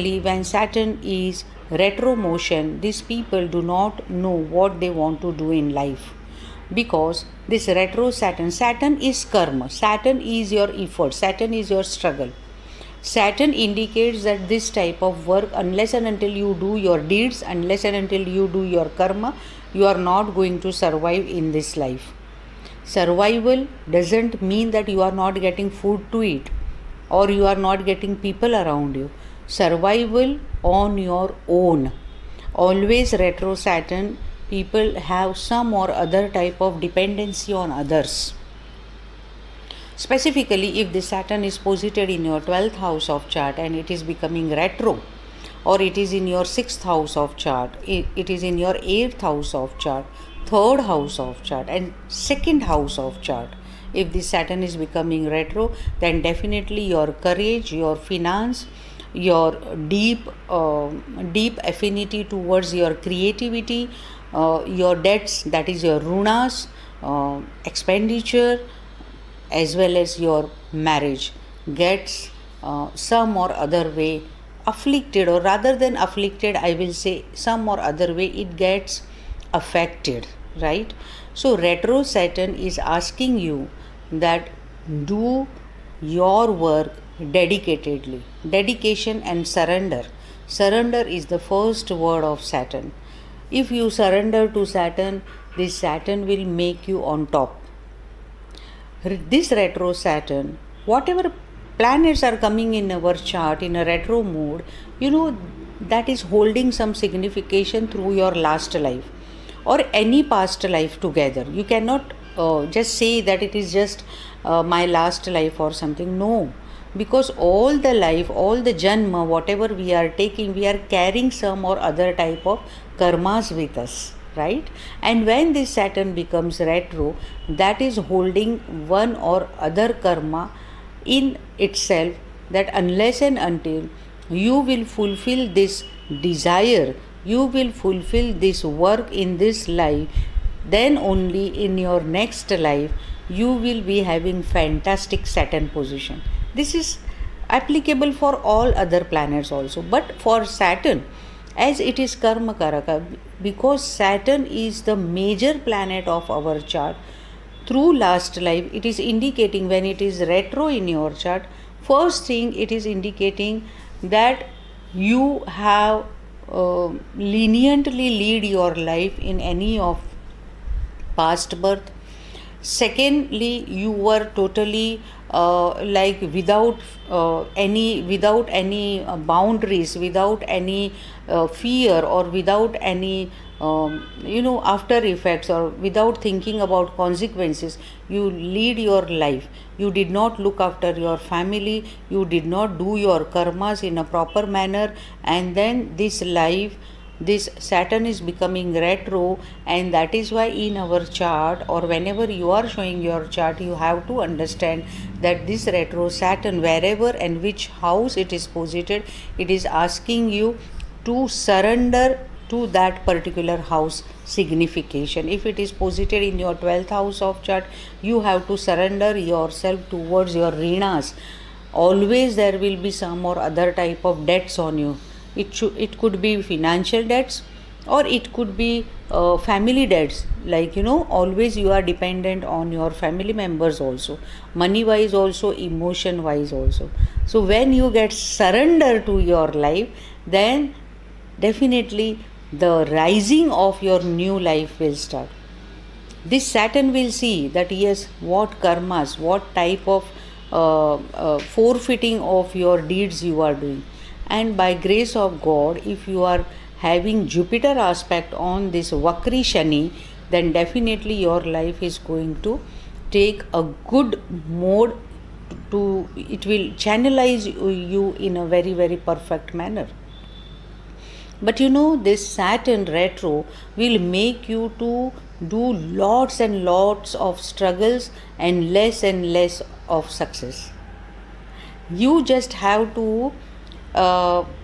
When Saturn is retro motion, these people do not know what they want to do in life, because this retro Saturn is karma, Saturn is your effort, Saturn is your struggle. Saturn indicates that this type of work, unless and until you do your deeds, unless and until you do your karma, you are not going to survive in this life. Survival doesn't mean that you are not getting food to eat or you are not getting people around you. Survival on your own. Always retro Saturn, people have some or other type of dependency on others. Specifically, if the Saturn is posited in your 12th house of chart and it is becoming retro, or it is in your 6th house of chart, it is in your 8th house of chart, 3rd house of chart, and 2nd house of chart. If the Saturn is becoming retro, then definitely your courage, your finance, your deep affinity towards your creativity, your debts, that is your runas, expenditure, as well as your marriage gets some or other way afflicted, or rather than afflicted, I will say some or other way it gets affected, right? So retro Saturn is asking you that do your work dedicatedly. Dedication and surrender. Surrender is the first word of Saturn. If you surrender to Saturn, this Saturn will make you on top. This retro Saturn, whatever planets are coming in our chart in a retro mode, that is holding some signification through your last life or any past life together. You cannot just say that it is just my last life or something. No, because all the life, all the janma, whatever we are taking, we are carrying some or other type of karmas with us, right? And when this Saturn becomes retro, that is holding one or other karma in itself, that unless and until you will fulfill this desire, you will fulfill this work in this life, then only in your next life you will be having fantastic Saturn position. This is applicable for all other planets also, but for Saturn, as it is karma karaka, because Saturn is the major planet of our chart, through last life it is indicating, when it is retro in your chart, first thing it is indicating that you have leniently lead your life in any of past birth. Secondly, you were totally like without any boundaries, without any fear, or without any after effects, or without thinking about consequences. You lead your life, you did not look after your family, you did not do your karmas in a proper manner, and then this life, this Saturn is becoming retro. And that is why in our chart, or whenever you are showing your chart, you have to understand that this retro Saturn, wherever and which house it is posited, it is asking you to surrender to that particular house signification. If it is posited in your 12th house of chart, you have to surrender yourself towards your rinas. Always there will be some or other type of debts on you. It could be financial debts, or it could be family debts, like always you are dependent on your family members also, money wise also, emotion wise also. So when you get surrender to your life, then definitely the rising of your new life will start. This Saturn will see that yes, what karmas, what type of forfeiting of your deeds you are doing. And by grace of God, if you are having Jupiter aspect on this Vakri Shani, then definitely your life is going to take a good mode it will channelize you in a very, very perfect manner. But this Saturn retro will make you to do lots and lots of struggles and less of success. You just have to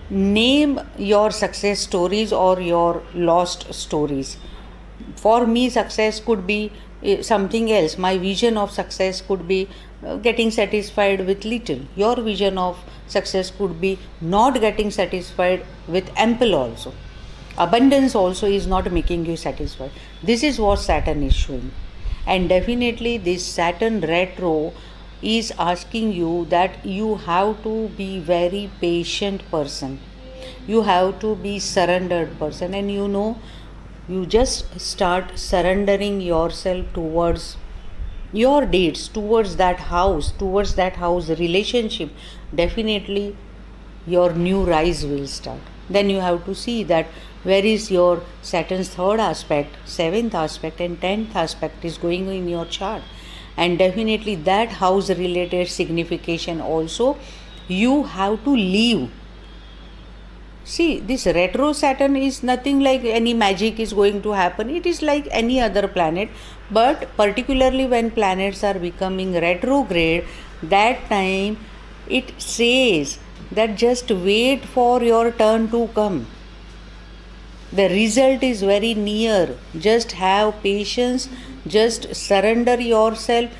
name your success stories or your lost stories. For me, success could be something else. My vision of success could be getting satisfied with little. Your vision of success could be not getting satisfied with ample also. Abundance also is not making you satisfied. This is what Saturn is showing. And definitely this Saturn retro is asking you that you have to be very patient person. You have to be surrendered person, and you just start surrendering yourself towards your dates, towards that house relationship. Definitely your new rise will start. Then you have to see that where is your Saturn's third aspect, seventh aspect, and 10th aspect is going in your chart. And definitely that house related signification also you have to leave. See, this retro Saturn is nothing like any magic is going to happen. It is like any other planet. But particularly when planets are becoming retrograde, that time it says that just wait for your turn to come. The result is very near. Just have patience, just surrender yourself,